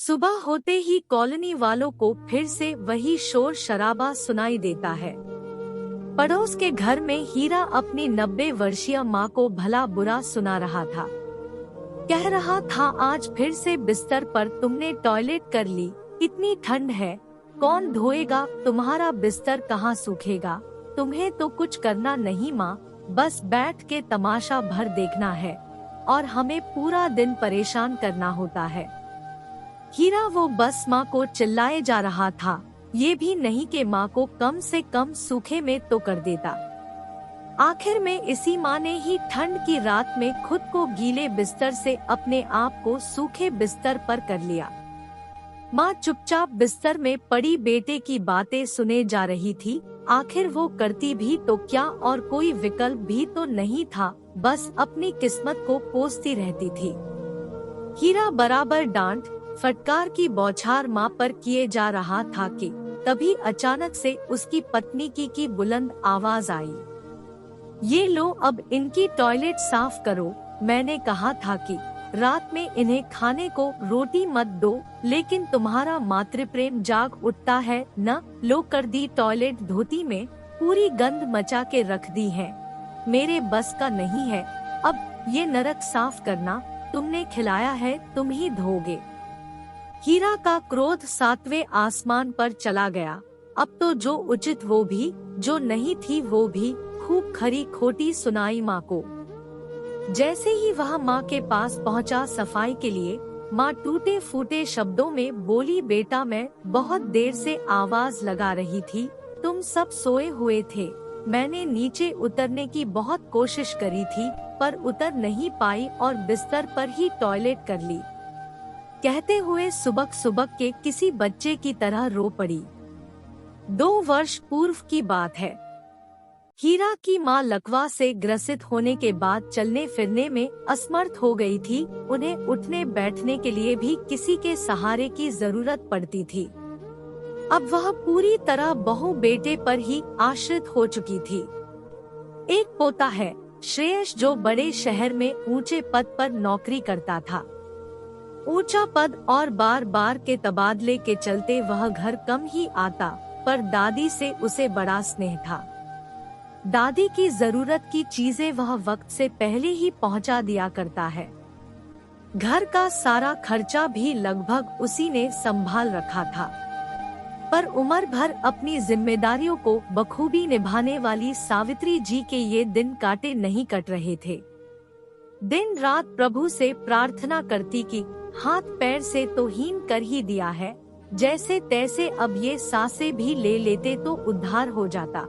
सुबह होते ही कॉलोनी वालों को फिर से वही शोर शराबा सुनाई देता है। पड़ोस के घर में हीरा अपनी 90 वर्षीय माँ को भला बुरा सुना रहा था। कह रहा था, आज फिर से बिस्तर पर तुमने टॉयलेट कर ली, इतनी ठंड है, कौन धोएगा, तुम्हारा बिस्तर कहाँ सूखेगा, तुम्हें तो कुछ करना नहीं माँ, बस बैठ के तमाशा भर देखना है और हमें पूरा दिन परेशान करना होता है। हीरा वो बस माँ को चिल्लाए जा रहा था, ये भी नहीं कि माँ को कम से कम सूखे में तो कर देता। आखिर में इसी माँ ने ही ठंड की रात में खुद को गीले बिस्तर से अपने आप को सूखे बिस्तर पर कर लिया। माँ चुपचाप बिस्तर में पड़ी बेटे की बातें सुने जा रही थी। आखिर वो करती भी तो क्या, और कोई विकल्प भी तो नहीं था, बस अपनी किस्मत को कोसती रहती थी। हीरा बराबर डांट फटकार की बौछार माँ पर किए जा रहा था कि तभी अचानक से उसकी पत्नी की बुलंद आवाज आई, ये लो अब इनकी टॉयलेट साफ करो, मैंने कहा था कि रात में इन्हें खाने को रोटी मत दो, लेकिन तुम्हारा मातृप्रेम जाग उठता है न। लो कर दी टॉयलेट धोती में, पूरी गंद मचा के रख दी है, मेरे बस का नहीं है अब ये नरक साफ करना, तुमने खिलाया है तुम ही धोगे। हीरा का क्रोध 7वें आसमान पर चला गया। अब तो जो उचित वो भी, जो नहीं थी वो भी, खूब खरी खोटी सुनाई माँ को। जैसे ही वह माँ के पास पहुँचा सफाई के लिए, माँ टूटे फूटे शब्दों में बोली, बेटा मैं बहुत देर से आवाज लगा रही थी, तुम सब सोए हुए थे, मैंने नीचे उतरने की बहुत कोशिश करी थी पर उतर नहीं पाई और बिस्तर पर ही टॉयलेट कर ली। कहते हुए सुबक सुबक के किसी बच्चे की तरह रो पड़ी। 2 वर्ष पूर्व की बात है। हीरा की माँ लकवा से ग्रसित होने के बाद चलने फिरने में असमर्थ हो गई थी। उन्हें उठने बैठने के लिए भी किसी के सहारे की जरूरत पड़ती थी। अब वह पूरी तरह बहू बेटे पर ही आश्रित हो चुकी थी। एक पोता है, श्रेयस, जो बड़े शहर में ऊंचे पद पर नौकरी करता था। ऊंचा पद और बार बार के तबादले के चलते वह घर कम ही आता, पर दादी से उसे बड़ा स्नेह था। दादी की जरूरत की चीजें वह वक्त से पहले ही पहुंचा दिया करता है। घर का सारा खर्चा भी लगभग उसी ने संभाल रखा था। पर उम्र भर अपनी जिम्मेदारियों को बखूबी निभाने वाली सावित्री जी के ये दिन काटे नहीं कट रहे थे। दिन रात प्रभु से प्रार्थना करती कि हाथ पैर से तो हीन कर ही दिया है, जैसे तैसे अब ये सांसें भी ले लेते तो उद्धार हो जाता।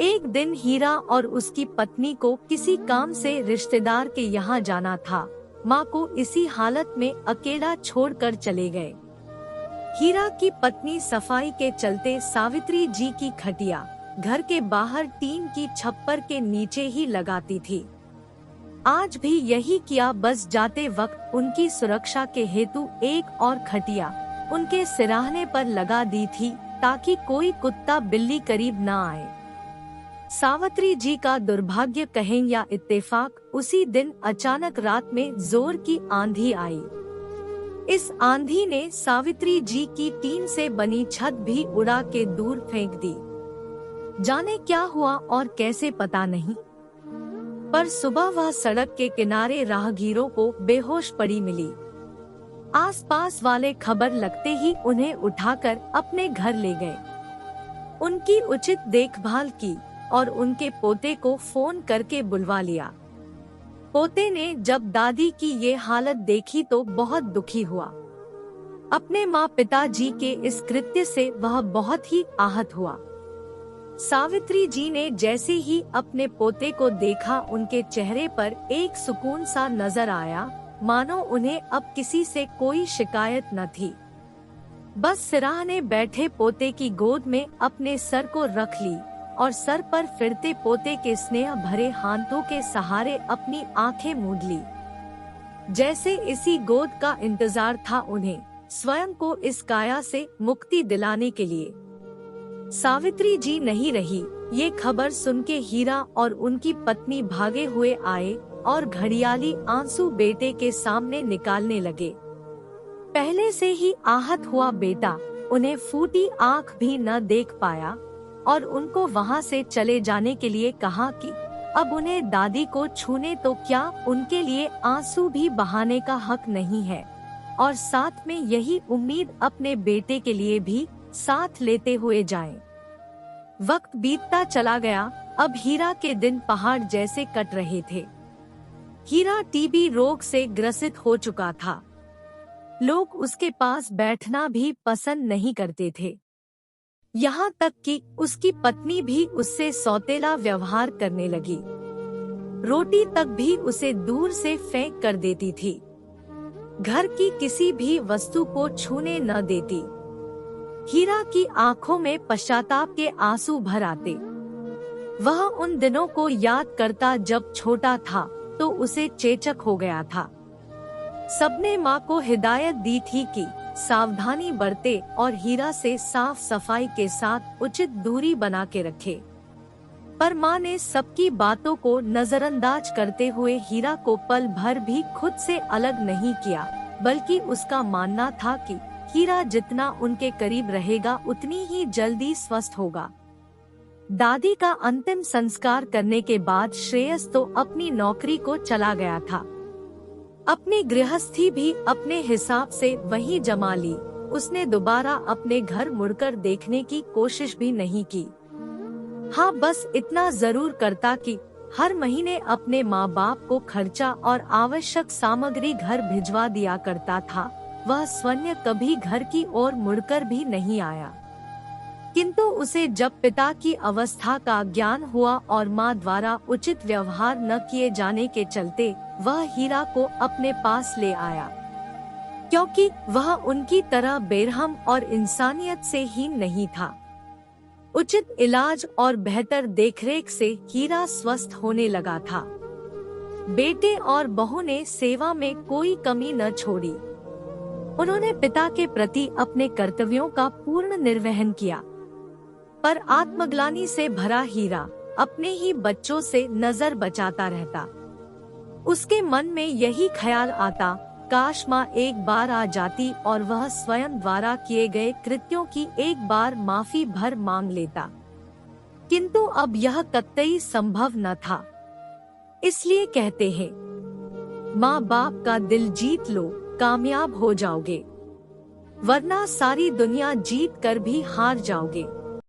एक दिन हीरा और उसकी पत्नी को किसी काम से रिश्तेदार के यहाँ जाना था। माँ को इसी हालत में अकेला छोड़कर चले गए। हीरा की पत्नी सफाई के चलते सावित्री जी की खटिया घर के बाहर टीन की छप्पर के नीचे ही लगाती थी। आज भी यही किया, बस जाते वक्त उनकी सुरक्षा के हेतु एक और खटिया उनके सिराहने पर लगा दी थी, ताकि कोई कुत्ता बिल्ली करीब न आए। सावित्री जी का दुर्भाग्य कहें या इत्तेफाक, उसी दिन अचानक रात में जोर की आंधी आई। इस आंधी ने सावित्री जी की टीन से बनी छत भी उड़ा के दूर फेंक दी। जाने क्या हुआ और कैसे पता नहीं, पर सुबह वह सड़क के किनारे राहगीरों को बेहोश पड़ी मिली। आसपास वाले खबर लगते ही उन्हें उठाकर अपने घर ले गए। उनकी उचित देखभाल की और उनके पोते को फोन करके बुलवा लिया। पोते ने जब दादी की ये हालत देखी तो बहुत दुखी हुआ। अपने माँ पिताजी के इस कृत्य से वह बहुत ही आहत हुआ। सावित्री जी ने जैसे ही अपने पोते को देखा, उनके चेहरे पर एक सुकून सा नजर आया, मानो उन्हें अब किसी से कोई शिकायत न थी। बस सिराहने बैठे पोते की गोद में अपने सर को रख ली और सर पर फिरते पोते के स्नेह भरे हाथों के सहारे अपनी आंखें मूंद ली। जैसे इसी गोद का इंतजार था उन्हें, स्वयं को इस काया से मुक्ति दिलाने के लिए। सावित्री जी नहीं रही, ये खबर सुन के हीरा और उनकी पत्नी भागे हुए आए और घड़ियाली आंसू बेटे के सामने निकालने लगे। पहले से ही आहत हुआ बेटा उन्हें फूटी आंख भी न देख पाया और उनको वहां से चले जाने के लिए कहा कि अब उन्हें दादी को छूने तो क्या उनके लिए आंसू भी बहाने का हक नहीं है, और साथ में यही उम्मीद अपने बेटे के लिए भी साथ लेते हुए जाएं। वक्त बीतता चला गया। अब हीरा के दिन पहाड़ जैसे कट रहे थे। हीरा टीबी रोग से ग्रसित हो चुका था। लोग उसके पास बैठना भी पसंद नहीं करते थे। यहाँ तक कि उसकी पत्नी भी उससे सौतेला व्यवहार करने लगी। रोटी तक भी उसे दूर से फेंक कर देती थी। घर की किसी भी वस्तु को छूने न देती। हीरा की आंखों में पश्चाताप के आंसू भर आते। वह उन दिनों को याद करता जब छोटा था तो उसे चेचक हो गया था। सबने माँ को हिदायत दी थी कि सावधानी बरते और हीरा से साफ सफाई के साथ उचित दूरी बना के रखे। पर माँ ने सबकी बातों को नजरअंदाज करते हुए हीरा को पल भर भी खुद से अलग नहीं किया, बल्कि उसका मानना था कि हीरा जितना उनके करीब रहेगा उतनी ही जल्दी स्वस्थ होगा। दादी का अंतिम संस्कार करने के बाद श्रेयस तो अपनी नौकरी को चला गया था। अपनी गृहस्थी भी अपने हिसाब से वहीं जमा ली। उसने दोबारा अपने घर मुड़कर देखने की कोशिश भी नहीं की। हाँ, बस इतना जरूर करता कि हर महीने अपने माँ बाप को खर्चा और आवश्यक सामग्री घर भिजवा दिया करता था। वह स्वयं कभी घर की ओर मुड़कर भी नहीं आया। किंतु उसे जब पिता की अवस्था का ज्ञान हुआ और माँ द्वारा उचित व्यवहार न किए जाने के चलते वह हीरा को अपने पास ले आया, क्योंकि वह उनकी तरह बेरहम और इंसानियत से हीन नहीं था। उचित इलाज और बेहतर देखरेख से हीरा स्वस्थ होने लगा था। बेटे और बहू ने सेवा में कोई कमी न छोड़ी। उन्होंने पिता के प्रति अपने कर्तव्यों का पूर्ण निर्वहन किया। पर आत्मग्लानि से भरा हीरा अपने ही बच्चों से नजर बचाता रहता। उसके मन में यही ख्याल आता, काश माँ एक बार आ जाती और वह स्वयं द्वारा किए गए कृत्यों की एक बार माफी भर मांग लेता। किंतु अब यह कतई संभव न था। इसलिए कहते हैं, माँ बाप का दिल जीत लो, कामयाब हो जाओगे, वरना सारी दुनिया जीत कर भी हार जाओगे।